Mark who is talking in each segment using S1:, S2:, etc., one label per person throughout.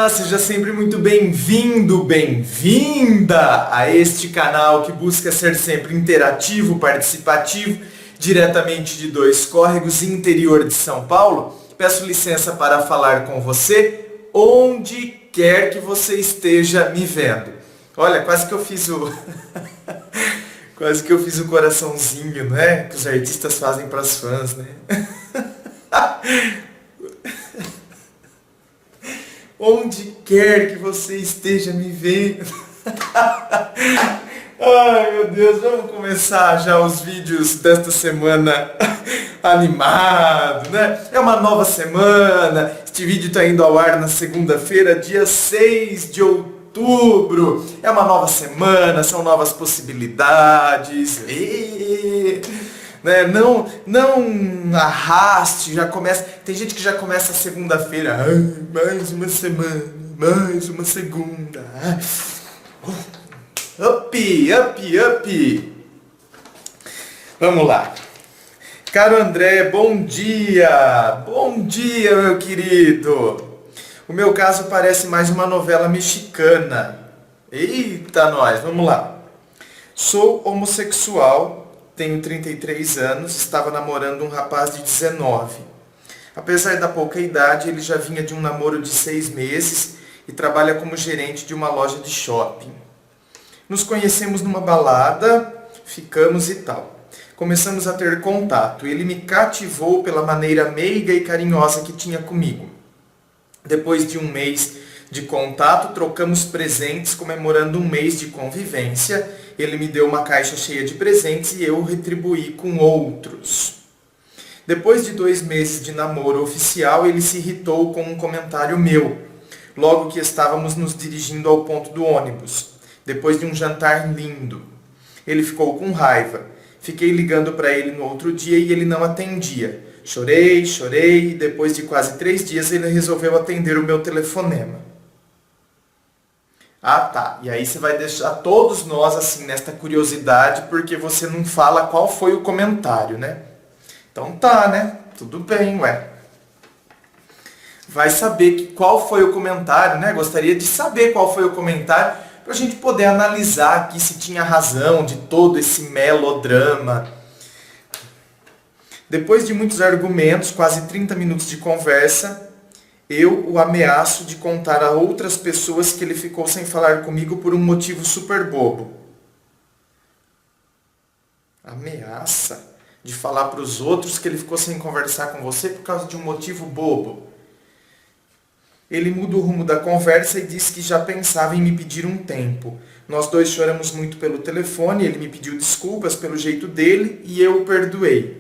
S1: Olá, seja sempre muito bem-vindo, bem-vinda a este canal que busca ser sempre interativo, participativo, diretamente de Dois Córregos, interior de São Paulo. Peço licença para falar com você onde quer que você esteja me vendo. Olha, quase que eu fiz o quase que eu fiz o coraçãozinho, né? Que os artistas fazem para os fãs, né? Onde quer que você esteja me vendo. Ai, meu Deus, vamos começar já os vídeos desta semana animado, né? É uma nova semana. Este vídeo está indo ao ar na segunda-feira, dia 6 de outubro. É uma nova semana, são novas possibilidades. Né? Não arraste, já começa. Tem gente que já começa a segunda-feira. Mais uma semana, mais uma segunda. Up. Vamos lá. Caro André, bom dia. Bom dia, meu querido. O meu caso parece mais uma novela mexicana. Eita, nós, vamos lá. Sou homossexual. Tenho 33 anos, estava namorando um rapaz de 19. Apesar da pouca idade, ele já vinha de um namoro de 6 meses e trabalha como gerente de uma loja de shopping. Nos conhecemos numa balada, ficamos e tal. Começamos a ter contato. Ele me cativou pela maneira meiga e carinhosa que tinha comigo. Depois de um mês de contato, trocamos presentes comemorando um mês de convivência. Ele me deu uma caixa cheia de presentes e eu retribuí com outros. Depois de 2 meses de namoro oficial, ele se irritou com um comentário meu, logo que estávamos nos dirigindo ao ponto do ônibus, depois de um jantar lindo. Ele ficou com raiva. Fiquei ligando para ele no outro dia e ele não atendia. Chorei, e depois de quase 3 dias ele resolveu atender o meu telefonema. Ah, tá. E aí você vai deixar todos nós assim nesta curiosidade porque você não fala qual foi o comentário, né? Então tá, né? Tudo bem, ué. Vai saber qual foi o comentário, né? Gostaria de saber qual foi o comentário para a gente poder analisar aqui se tinha razão de todo esse melodrama. Depois de muitos argumentos, quase 30 minutos de conversa, eu o ameaço de contar a outras pessoas que ele ficou sem falar comigo por um motivo super bobo. Ameaça de falar para os outros que ele ficou sem conversar com você por causa de um motivo bobo. Ele muda o rumo da conversa e diz que já pensava em me pedir um tempo. Nós dois choramos muito pelo telefone, ele me pediu desculpas pelo jeito dele e eu o perdoei.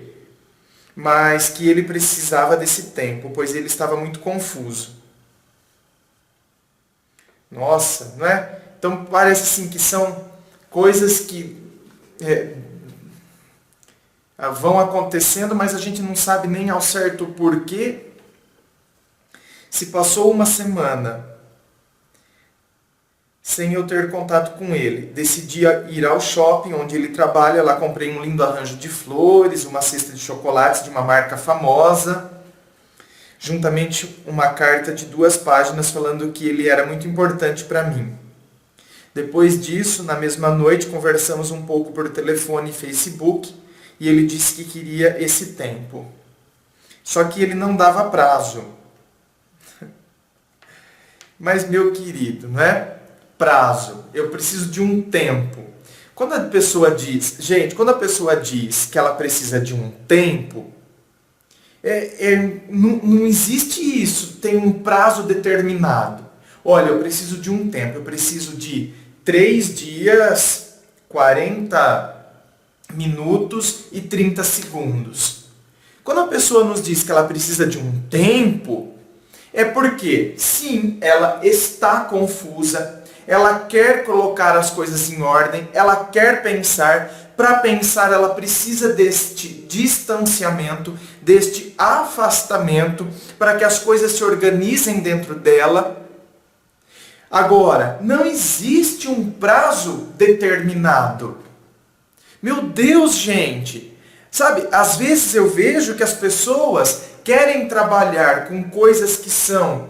S1: Mas que ele precisava desse tempo, pois ele estava muito confuso. Nossa, não é? Então parece assim que são coisas que vão acontecendo, mas a gente não sabe nem ao certo o porquê. Se passou uma semana sem eu ter contato com ele, decidi ir ao shopping onde ele trabalha. Lá comprei um lindo arranjo de flores, uma cesta de chocolates de uma marca famosa, juntamente uma carta de 2 páginas falando que ele era muito importante para mim. Depois disso, na mesma noite, conversamos um pouco por telefone e Facebook e ele disse que queria esse tempo. Só que ele não dava prazo. Mas, meu querido, não é? Prazo, eu preciso de um tempo. Quando a pessoa diz que ela precisa de um tempo, não existe isso, tem um prazo determinado. Olha, eu preciso de um tempo, eu preciso de 3 dias, 40 minutos e 30 segundos. Quando a pessoa nos diz que ela precisa de um tempo, é porque, sim, ela está confusa, ela quer colocar as coisas em ordem, ela quer pensar. Para pensar, ela precisa deste distanciamento, deste afastamento, para que as coisas se organizem dentro dela. Agora, não existe um prazo determinado. Meu Deus, gente! Sabe, às vezes eu vejo que as pessoas querem trabalhar com coisas que são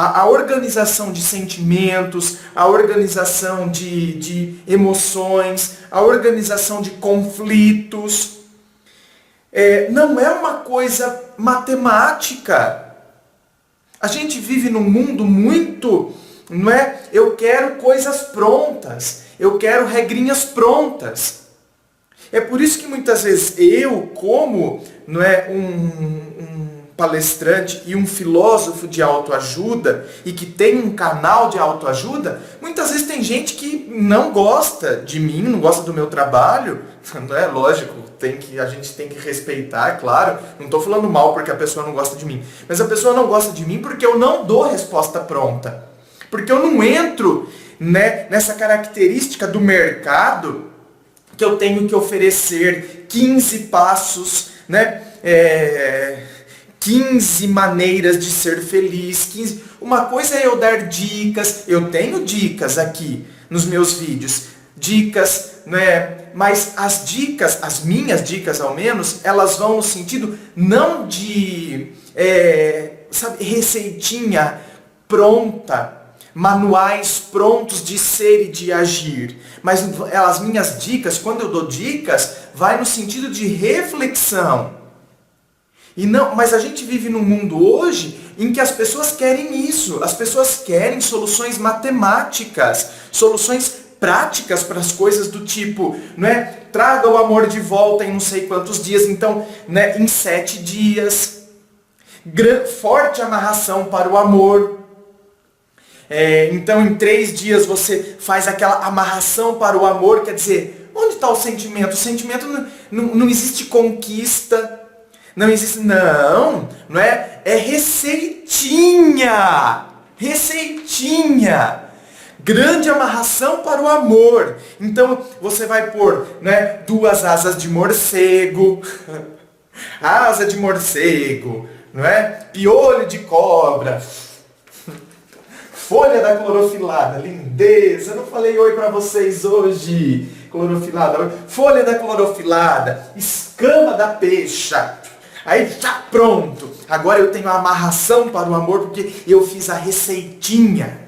S1: a organização de sentimentos, a organização de emoções, a organização de conflitos. Não é uma coisa matemática. A gente vive num mundo muito, não é? Eu quero coisas prontas, eu quero regrinhas prontas. É por isso que muitas vezes eu, como não é, um palestrante e um filósofo de autoajuda e que tem um canal de autoajuda, muitas vezes tem gente que não gosta de mim, não gosta do meu trabalho, não é lógico, a gente tem que respeitar, é claro, não estou falando mal porque a pessoa não gosta de mim, mas a pessoa não gosta de mim porque eu não dou resposta pronta, porque eu não entro, né, nessa característica do mercado que eu tenho que oferecer 15 passos, né, 15 maneiras de ser feliz, Uma coisa é eu dar dicas, eu tenho dicas aqui nos meus vídeos, dicas, né? Mas as dicas, as minhas dicas ao menos, elas vão no sentido não de, receitinha pronta, manuais prontos de ser e de agir. Mas as minhas dicas, quando eu dou dicas, vai no sentido de reflexão. Mas a gente vive num mundo hoje em que as pessoas querem isso. As pessoas querem soluções matemáticas, soluções práticas para as coisas do tipo, né? Traga o amor de volta em não sei quantos dias, então, né, em 7 dias. Forte amarração para o amor. Então, em 3 dias você faz aquela amarração para o amor, quer dizer, onde está o sentimento? O sentimento não existe conquista. Não existe, não é? É receitinha, receitinha, grande amarração para o amor. Então você vai pôr, né, 2 asas de morcego, asa de morcego, não é? Piolho de cobra, folha da clorofilada, lindeza. Eu não falei oi para vocês hoje, clorofilada, folha da clorofilada, escama da peixa. Aí já pronto, agora eu tenho a amarração para o amor porque eu fiz a receitinha.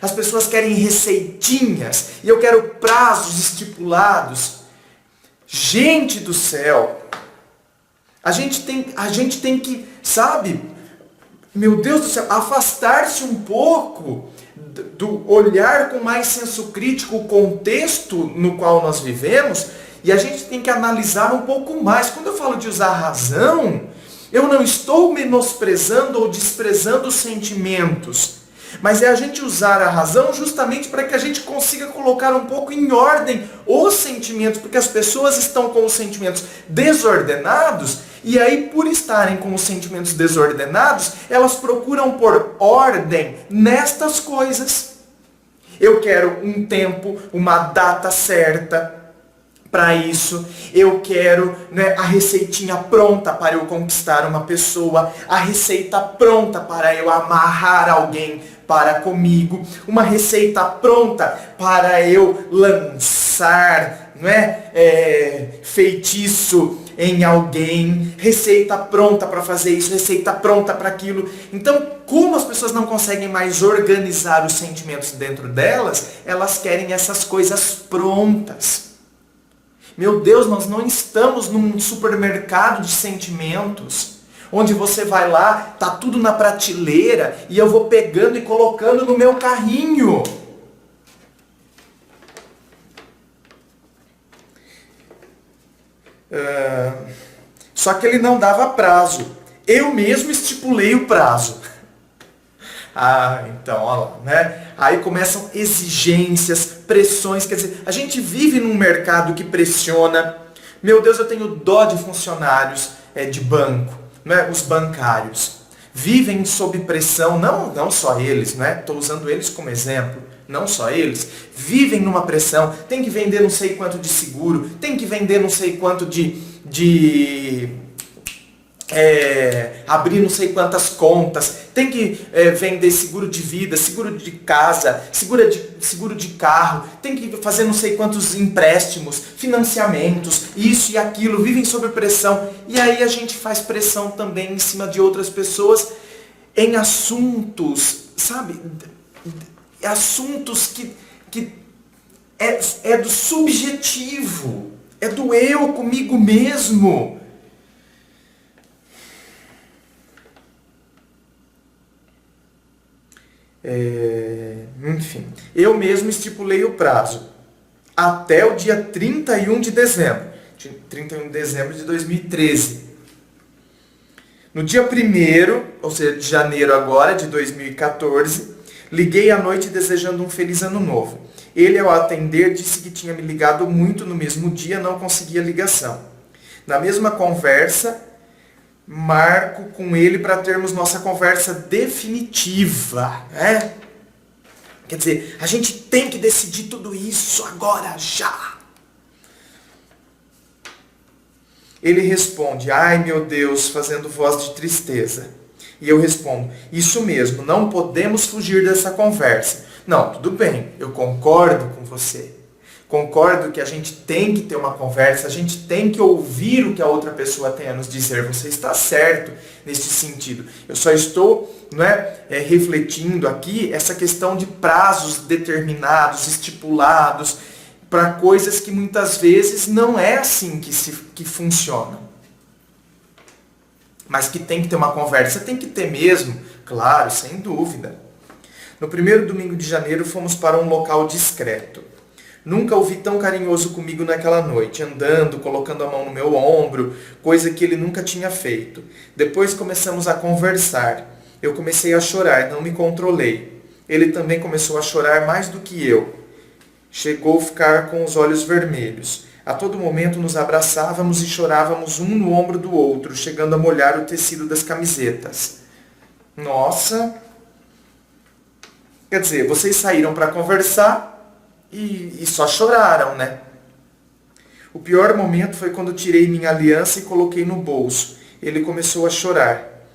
S1: As pessoas querem receitinhas e eu quero prazos estipulados. Gente do céu, a gente tem que, sabe, meu Deus do céu, afastar-se um pouco do olhar com mais senso crítico o contexto no qual nós vivemos. E a gente tem que analisar um pouco mais. Quando eu falo de usar a razão, eu não estou menosprezando ou desprezando os sentimentos. Mas é a gente usar a razão justamente para que a gente consiga colocar um pouco em ordem os sentimentos. Porque as pessoas estão com os sentimentos desordenados. E aí, por estarem com os sentimentos desordenados, elas procuram pôr ordem nestas coisas. Eu quero um tempo, uma data certa para isso, eu quero, né, a receitinha pronta para eu conquistar uma pessoa, a receita pronta para eu amarrar alguém para comigo, uma receita pronta para eu lançar, né, feitiço em alguém, receita pronta para fazer isso, receita pronta para aquilo. Então, como as pessoas não conseguem mais organizar os sentimentos dentro delas, elas querem essas coisas prontas. Meu Deus, nós não estamos num supermercado de sentimentos, onde você vai lá, tá tudo na prateleira, e eu vou pegando e colocando no meu carrinho. Só que ele não dava prazo. Eu mesmo estipulei o prazo. Então, olha lá, né? Aí começam exigências, pressões, quer dizer, a gente vive num mercado que pressiona. Meu Deus, eu tenho dó de funcionários de banco, né? Os bancários. Vivem sob pressão, não só eles, né? Estou usando eles como exemplo, não só eles. Vivem numa pressão, tem que vender não sei quanto de seguro, tem que vender não sei quanto abrir não sei quantas contas, tem que vender seguro de vida, seguro de casa, seguro de carro, tem que fazer não sei quantos empréstimos, financiamentos, isso e aquilo, vivem sob pressão. E aí a gente faz pressão também em cima de outras pessoas em assuntos, sabe? Assuntos que é do subjetivo, é do eu comigo mesmo. Enfim, eu mesmo estipulei o prazo até o dia 31 de dezembro. 31 de dezembro de 2013. No dia 1º, ou seja, de janeiro agora, de 2014, liguei à noite desejando um feliz ano novo. Ele, ao atender, disse que tinha me ligado muito no mesmo dia, não conseguia ligação. Na mesma conversa, marco com ele para termos nossa conversa definitiva, né? Quer dizer, a gente tem que decidir tudo isso agora, já. Ele responde, ai meu Deus, fazendo voz de tristeza. E eu respondo, isso mesmo, não podemos fugir dessa conversa. Não, tudo bem, eu concordo com você. Concordo que a gente tem que ter uma conversa, a gente tem que ouvir o que a outra pessoa tem a nos dizer. Você está certo nesse sentido. Eu só estou refletindo aqui essa questão de prazos determinados, estipulados, para coisas que muitas vezes não é assim que funcionam. Mas que tem que ter uma conversa, tem que ter mesmo, claro, sem dúvida. No primeiro domingo de janeiro fomos para um local discreto. Nunca o vi tão carinhoso comigo naquela noite, andando, colocando a mão no meu ombro, coisa que ele nunca tinha feito. Depois começamos a conversar. Eu comecei a chorar, não me controlei. Ele também começou a chorar mais do que eu. Chegou a ficar com os olhos vermelhos. A todo momento nos abraçávamos e chorávamos um no ombro do outro, chegando a molhar o tecido das camisetas. Nossa! Quer dizer, vocês saíram para conversar e só choraram, né? O pior momento foi quando tirei minha aliança e coloquei no bolso. Ele começou a chorar.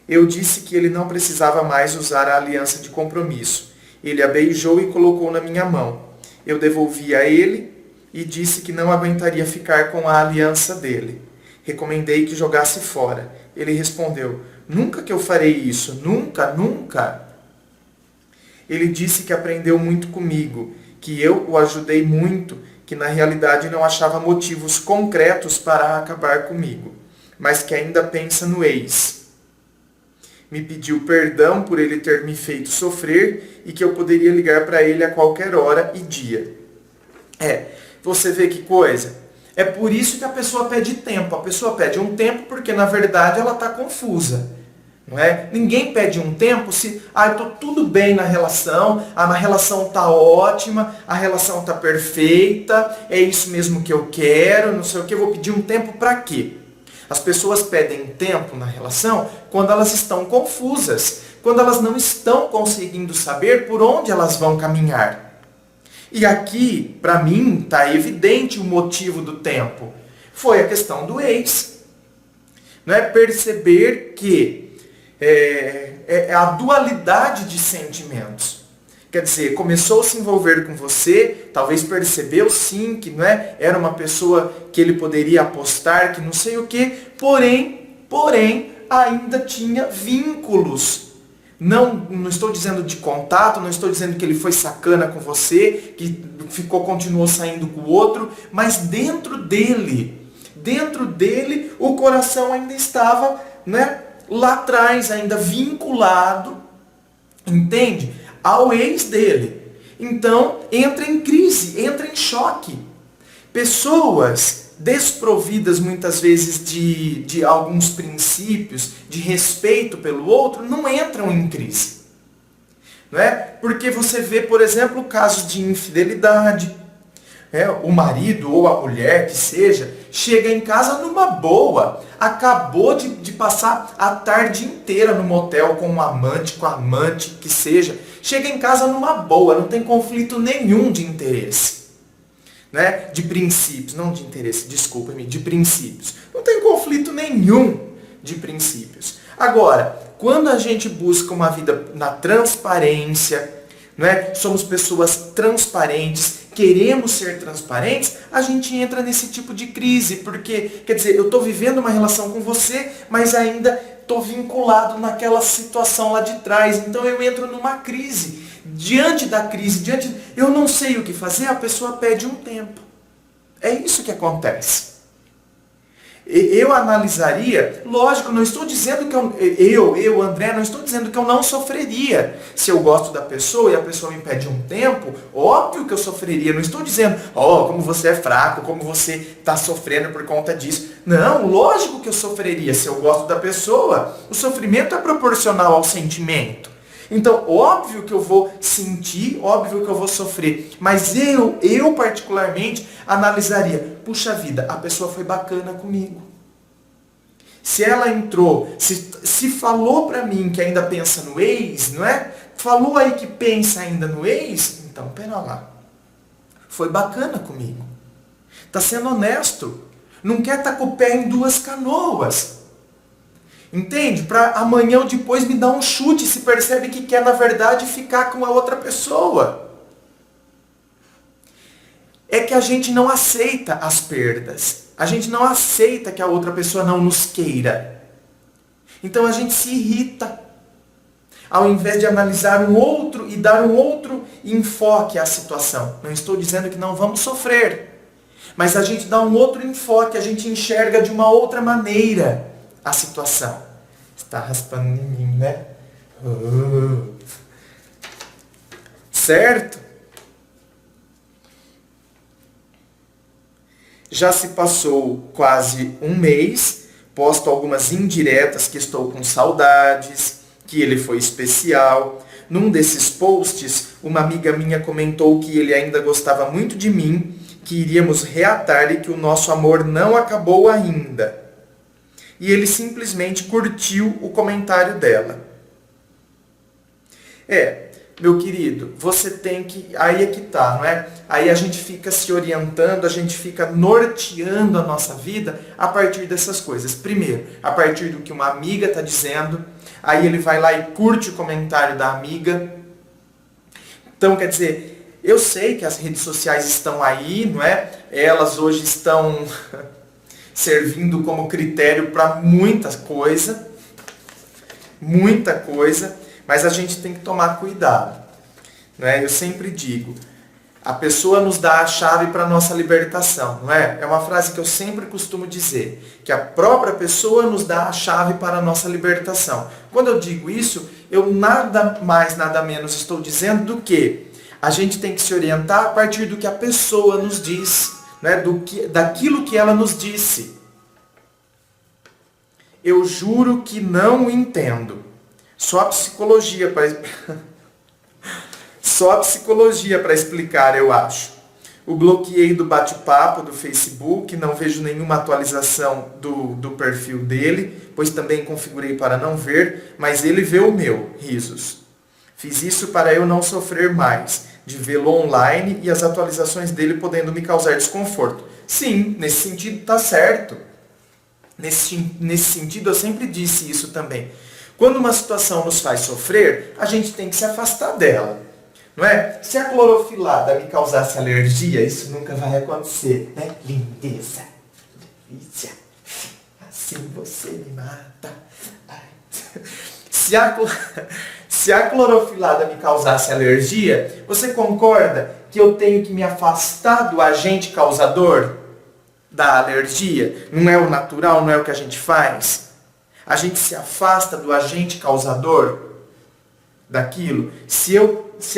S1: Eu disse que ele não precisava mais usar a aliança de compromisso. Ele a beijou e colocou na minha mão. Eu devolvi a ele e disse que não aguentaria ficar com a aliança dele. Recomendei que jogasse fora. Ele respondeu, nunca que eu farei isso, nunca, nunca. Ele disse que aprendeu muito comigo, que eu o ajudei muito, que na realidade não achava motivos concretos para acabar comigo, mas que ainda pensa no ex. Me pediu perdão por ele ter me feito sofrer e que eu poderia ligar para ele a qualquer hora e dia. Você vê que coisa? É por isso que a pessoa pede tempo. A pessoa pede um tempo porque, na verdade, ela está confusa. Não é? Ninguém pede um tempo se, eu estou tudo bem na relação, a relação está ótima, a relação está perfeita, é isso mesmo que eu quero, não sei o que, eu vou pedir um tempo para quê? As pessoas pedem tempo na relação quando elas estão confusas, quando elas não estão conseguindo saber por onde elas vão caminhar. E aqui, para mim, está evidente o motivo do tempo. Foi a questão do ex. Não é perceber que é a dualidade de sentimentos. Quer dizer, começou a se envolver com você, talvez percebeu sim que era uma pessoa que ele poderia apostar, que não sei o quê, porém, ainda tinha vínculos. Não estou dizendo de contato, não estou dizendo que ele foi sacana com você, que continuou saindo com o outro, mas dentro dele, o coração ainda estava, lá atrás, ainda vinculado, entende? Ao ex dele. Então, entra em crise, entra em choque. Pessoas desprovidas muitas vezes de alguns princípios, de respeito pelo outro, não entram em crise. Não é? Porque você vê, por exemplo, casos de infidelidade. O marido ou a mulher, que seja, chega em casa numa boa. Acabou de passar a tarde inteira no motel com um amante, com a amante, que seja. Chega em casa numa boa, não tem conflito nenhum de interesse. De princípios, não de interesse, desculpa-me, de princípios. Não tem conflito nenhum de princípios. Agora, quando a gente busca uma vida na transparência, não é? Somos pessoas transparentes, queremos ser transparentes, a gente entra nesse tipo de crise, porque, quer dizer, eu estou vivendo uma relação com você, mas ainda estou vinculado naquela situação lá de trás, então eu entro numa crise. Diante da crise, eu não sei o que fazer, a pessoa pede um tempo. É isso que acontece. Eu analisaria, lógico, não estou dizendo que eu, André, não estou dizendo que eu não sofreria. Se eu gosto da pessoa e a pessoa me pede um tempo, óbvio que eu sofreria. Não estou dizendo, como você é fraco, como você está sofrendo por conta disso. Não, lógico que eu sofreria. Se eu gosto da pessoa, o sofrimento é proporcional ao sentimento. Então, óbvio que eu vou sentir, óbvio que eu vou sofrer. Mas eu particularmente, analisaria. Puxa vida, a pessoa foi bacana comigo. Se ela entrou, se falou pra mim que ainda pensa no ex, não é? Falou aí que pensa ainda no ex, então, pera lá. Foi bacana comigo. Tá sendo honesto. Não quer estar com o pé em duas canoas. Entende? Para amanhã ou depois me dar um chute se percebe que quer, na verdade, ficar com a outra pessoa. É que a gente não aceita as perdas. A gente não aceita que a outra pessoa não nos queira. Então a gente se irrita. Ao invés de analisar um outro e dar um outro enfoque à situação. Não estou dizendo que não vamos sofrer. Mas a gente dá um outro enfoque, a gente enxerga de uma outra maneira a situação. Está raspando em mim, né? Certo? Já se passou quase um mês, posto algumas indiretas que estou com saudades, que ele foi especial. Num desses posts, uma amiga minha comentou que ele ainda gostava muito de mim, que iríamos reatar e que o nosso amor não acabou ainda. E ele simplesmente curtiu o comentário dela. Meu querido, você tem que... Aí é que tá, não é? Aí a gente fica se orientando, a gente fica norteando a nossa vida a partir dessas coisas. Primeiro, a partir do que uma amiga está dizendo, aí ele vai lá e curte o comentário da amiga. Então, quer dizer, eu sei que as redes sociais estão aí, não é? Elas hoje estão... servindo como critério para muita coisa, mas a gente tem que tomar cuidado. Não é? Eu sempre digo, a pessoa nos dá a chave para a nossa libertação, não é? É uma frase que eu sempre costumo dizer, que a própria pessoa nos dá a chave para a nossa libertação. Quando eu digo isso, eu nada mais, nada menos estou dizendo do que a gente tem que se orientar a partir do que a pessoa nos diz, né? Daquilo que ela nos disse. Eu juro que não entendo. Só a psicologia para explicar, eu acho. O bloqueei do bate-papo do Facebook, não vejo nenhuma atualização do perfil dele, pois também configurei para não ver, mas ele vê o meu, risos. Fiz isso para eu não sofrer mais, de vê-lo online e as atualizações dele podendo me causar desconforto. Sim, nesse sentido está certo. Nesse sentido, eu sempre disse isso também. Quando uma situação nos faz sofrer, a gente tem que se afastar dela. Não é? Se a clorofilada me causasse alergia, isso nunca vai acontecer, né? Lindeza, delícia, assim você me mata. Se a clorofilada me causasse alergia, você concorda que eu tenho que me afastar do agente causador da alergia? Não é o natural, não é o que a gente faz? A gente se afasta do agente causador daquilo. Se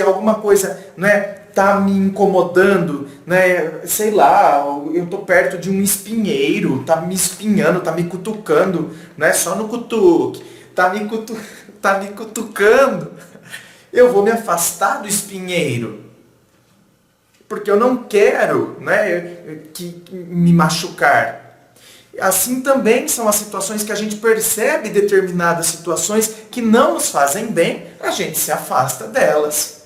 S1: alguma coisa, né, tá me incomodando, né, sei lá, eu tô perto de um espinheiro, tá me espinhando, tá me cutucando, não é só no cutuque, tá me cutucando, eu vou me afastar do espinheiro. Porque eu não quero, né, me machucar. Assim também são as situações que a gente percebe determinadas situações que não nos fazem bem, a gente se afasta delas.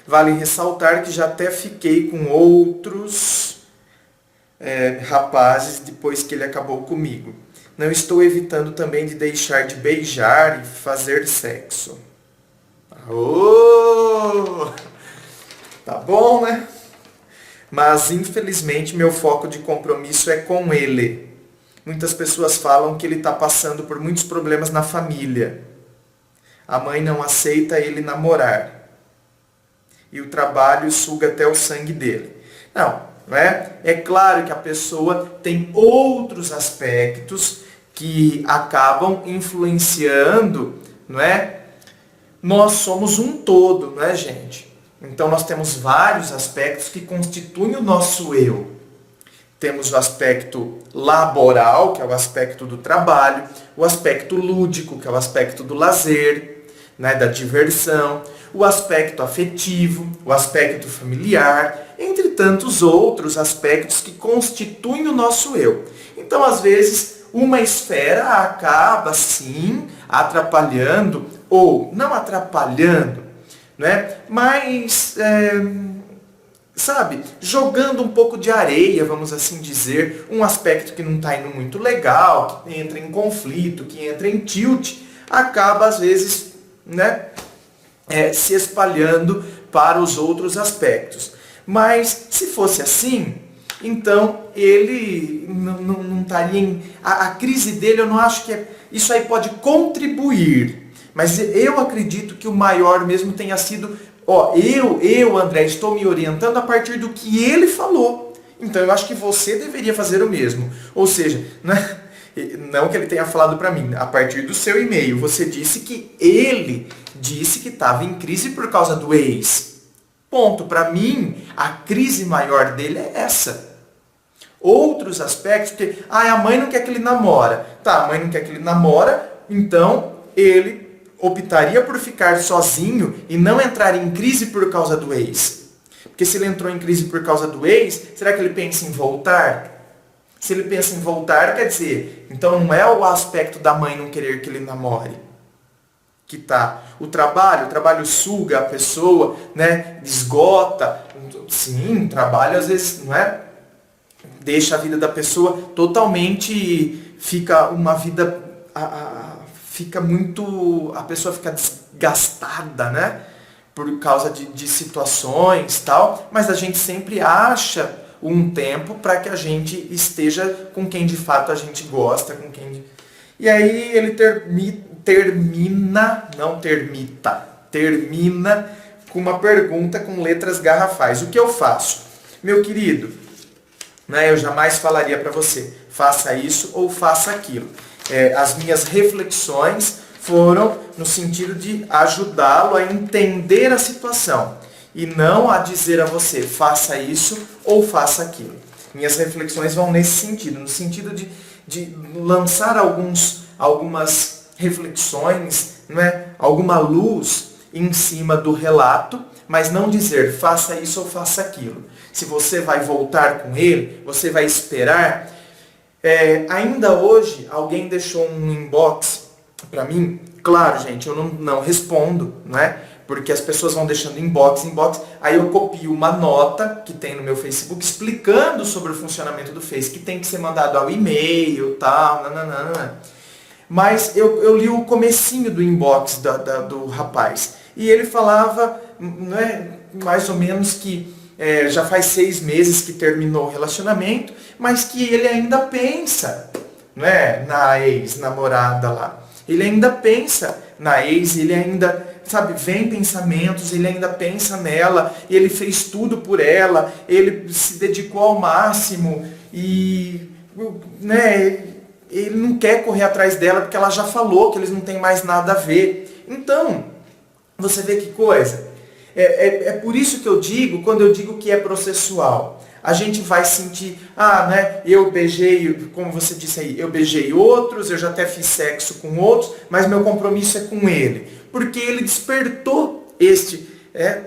S1: Vale ressaltar que já até fiquei com outros rapazes depois que ele acabou comigo. Não estou evitando também de deixar de beijar e fazer sexo. Oh, tá bom, né? Mas infelizmente meu foco de compromisso é com ele. Muitas pessoas falam que ele está passando por muitos problemas na família. A mãe não aceita ele namorar. E o trabalho suga até o sangue dele. Não é? É claro que a pessoa tem outros aspectos que acabam influenciando, não é? Nós somos um todo, não é, gente? Então nós temos vários aspectos que constituem o nosso eu. Temos o aspecto laboral, que é o aspecto do trabalho, o aspecto lúdico, que é o aspecto do lazer, né, da diversão, o aspecto afetivo, o aspecto familiar, entre tantos outros aspectos que constituem o nosso eu. Então, às vezes, uma esfera acaba, sim, atrapalhando, ou não atrapalhando, né, mas, sabe, jogando um pouco de areia, vamos assim dizer, um aspecto que não está indo muito legal, que entra em conflito, que entra em tilt, acaba, às vezes, né, se espalhando para os outros aspectos. Mas, se fosse assim, então ele não estaria a crise dele, eu não acho que isso aí pode contribuir. Mas eu acredito que o maior mesmo tenha sido, André, estou me orientando a partir do que ele falou. Então eu acho que você deveria fazer o mesmo. Ou seja, não que ele tenha falado para mim, a partir do seu e-mail, você disse que ele disse que estava em crise por causa do ex. Ponto. Para mim, a crise maior dele é essa. Outros aspectos, porque a mãe não quer que ele namora. Tá, a mãe não quer que ele namora, então ele optaria por ficar sozinho e não entrar em crise por causa do ex. Porque se ele entrou em crise por causa do ex, será que ele pensa em voltar? Se ele pensa em voltar, quer dizer, então não é o aspecto da mãe não querer que ele namore. Que tá. O trabalho suga a pessoa, né? Esgota. Sim, o trabalho às vezes, não é? Deixa a vida da pessoa totalmente, fica uma vida, fica muito, a pessoa fica desgastada, né? Por causa de situações, tal, mas a gente sempre acha um tempo para que a gente esteja com quem de fato a gente gosta, com quem... E aí ele termina com uma pergunta com letras garrafais. O que eu faço? Meu querido, né, eu jamais falaria para você, faça isso ou faça aquilo. As minhas reflexões foram no sentido de ajudá-lo a entender a situação e não a dizer a você, faça isso ou faça aquilo. Minhas reflexões vão nesse sentido, no sentido de lançar algumas reflexões, né, alguma luz em cima do relato, mas não dizer, faça isso ou faça aquilo. Se você vai voltar com ele, você vai esperar. Ainda hoje, alguém deixou um inbox para mim. Claro, gente, eu não respondo, né? Porque as pessoas vão deixando inbox, aí eu copio uma nota que tem no meu Facebook explicando sobre o funcionamento do Face, que tem que ser mandado ao e-mail, tal, nananana. Mas eu li o comecinho do inbox do rapaz, e ele falava, né, mais ou menos que já faz 6 meses que terminou o relacionamento, mas que ele ainda pensa, né, na ex-namorada lá. Ele ainda pensa na ex, ele ainda, sabe, vem pensamentos, ele ainda pensa nela, ele fez tudo por ela, ele se dedicou ao máximo e, né, ele não quer correr atrás dela porque ela já falou que eles não têm mais nada a ver. Então, você vê que coisa? É por isso que eu digo, quando eu digo que é processual, a gente vai sentir, né, eu beijei, como você disse aí, eu beijei outros, eu já até fiz sexo com outros, mas meu compromisso é com ele. Porque ele despertou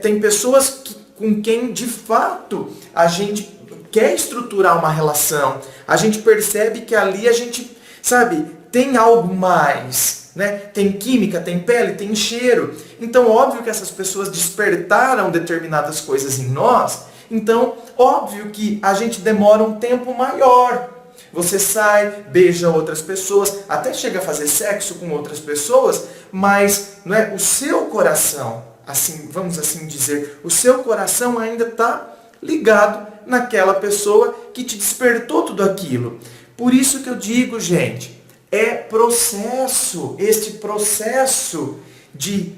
S1: tem pessoas com quem, de fato, a gente quer estruturar uma relação. A gente percebe que ali a gente, sabe, tem algo mais, né? Tem química, tem pele, tem cheiro. Então, óbvio que essas pessoas despertaram determinadas coisas em nós. Então, óbvio que a gente demora um tempo maior. Você sai, beija outras pessoas, até chega a fazer sexo com outras pessoas, mas não é o seu coração assim, vamos assim dizer, o seu coração ainda está ligado naquela pessoa que te despertou tudo aquilo. Por isso que eu digo, gente, é processo, este processo de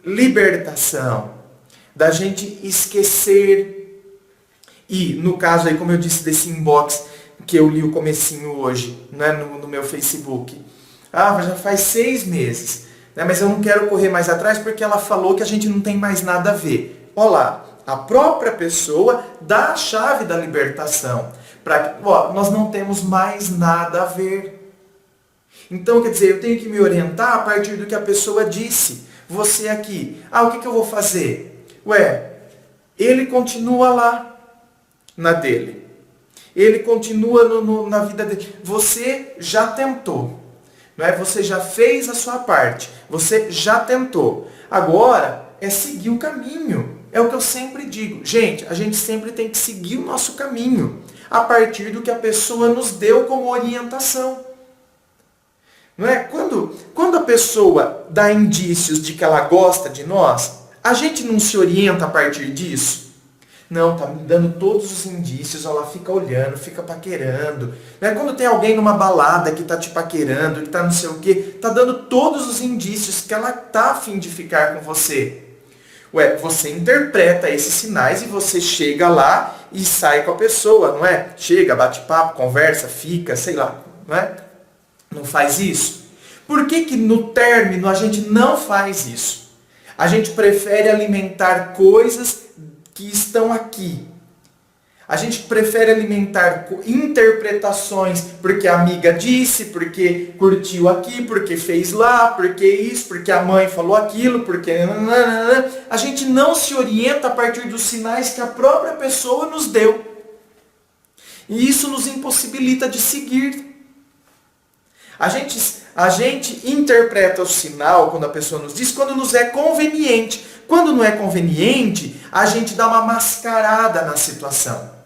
S1: libertação, da gente esquecer. E no caso aí, como eu disse, desse inbox que eu li o comecinho hoje, né, no meu Facebook. Já faz 6 meses, né, mas eu não quero correr mais atrás porque ela falou que a gente não tem mais nada a ver. Olha lá, a própria pessoa dá a chave da libertação. Nós não temos mais nada a ver. Então, quer dizer, eu tenho que me orientar a partir do que a pessoa disse. Você aqui, o que eu vou fazer? Ele continua lá na dele. Ele continua na vida dele. Você já tentou. Não é? Você já fez a sua parte. Você já tentou. Agora é seguir o caminho. É o que eu sempre digo. Gente, a gente sempre tem que seguir o nosso caminho. A partir do que a pessoa nos deu como orientação. Não é? Quando a pessoa dá indícios de que ela gosta de nós, a gente não se orienta a partir disso? Não, tá me dando todos os indícios, ela fica olhando, fica paquerando. Né? Quando tem alguém numa balada que tá te paquerando, que tá não sei o quê, tá dando todos os indícios que ela tá a fim de ficar com você. Você interpreta esses sinais e você chega lá e sai com a pessoa, não é? Chega, bate papo, conversa, fica, sei lá, não é? Não faz isso? Por que no término a gente não faz isso? A gente prefere alimentar coisas que estão aqui. A gente prefere alimentar interpretações porque a amiga disse, porque curtiu aqui, porque fez lá, porque isso, porque a mãe falou aquilo, porque... A gente não se orienta a partir dos sinais que a própria pessoa nos deu. E isso nos impossibilita de seguir. A gente interpreta o sinal, quando a pessoa nos diz, quando nos é conveniente. Quando não é conveniente, a gente dá uma mascarada na situação.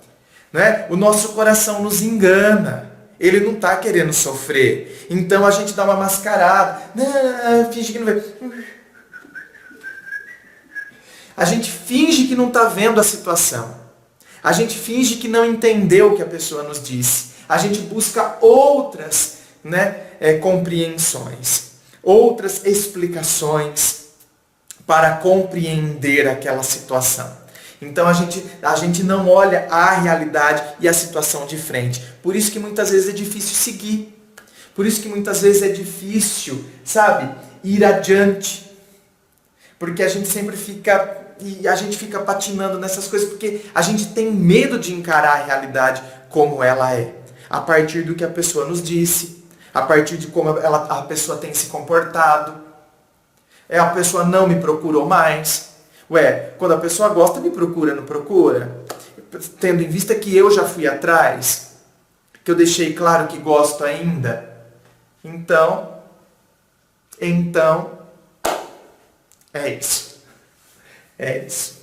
S1: Né? O nosso coração nos engana. Ele não está querendo sofrer. Então a gente dá uma mascarada. Não, finge que não vê. A gente finge que não está vendo a situação. A gente finge que não entendeu o que a pessoa nos disse. A gente busca outras compreensões, outras explicações para compreender aquela situação. Então a gente não olha a realidade e a situação de frente. Por isso que muitas vezes é difícil seguir. Por isso que muitas vezes é difícil, ir adiante. Porque a gente sempre fica patinando nessas coisas porque a gente tem medo de encarar a realidade como ela é. A partir do que a pessoa nos disse, a partir de como a pessoa tem se comportado. A pessoa não me procurou mais. Quando a pessoa gosta, me procura, não procura? Tendo em vista que eu já fui atrás, que eu deixei claro que gosto ainda. Então, é isso. É isso.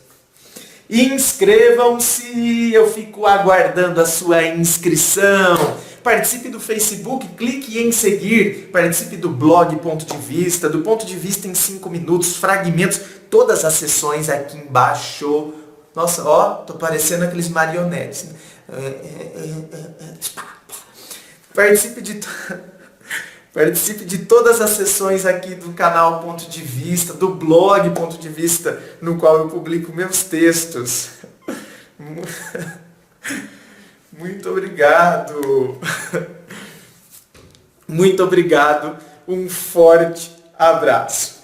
S1: Inscrevam-se, eu fico aguardando a sua inscrição. Participe do Facebook, clique em seguir, participe do blog Ponto de Vista, do Ponto de Vista em 5 minutos, fragmentos, todas as sessões aqui embaixo. Nossa, tô parecendo aqueles marionetes. Participe de todas as sessões aqui do canal Ponto de Vista, do blog Ponto de Vista, no qual eu publico meus textos. Muito obrigado. Muito obrigado. Um forte abraço.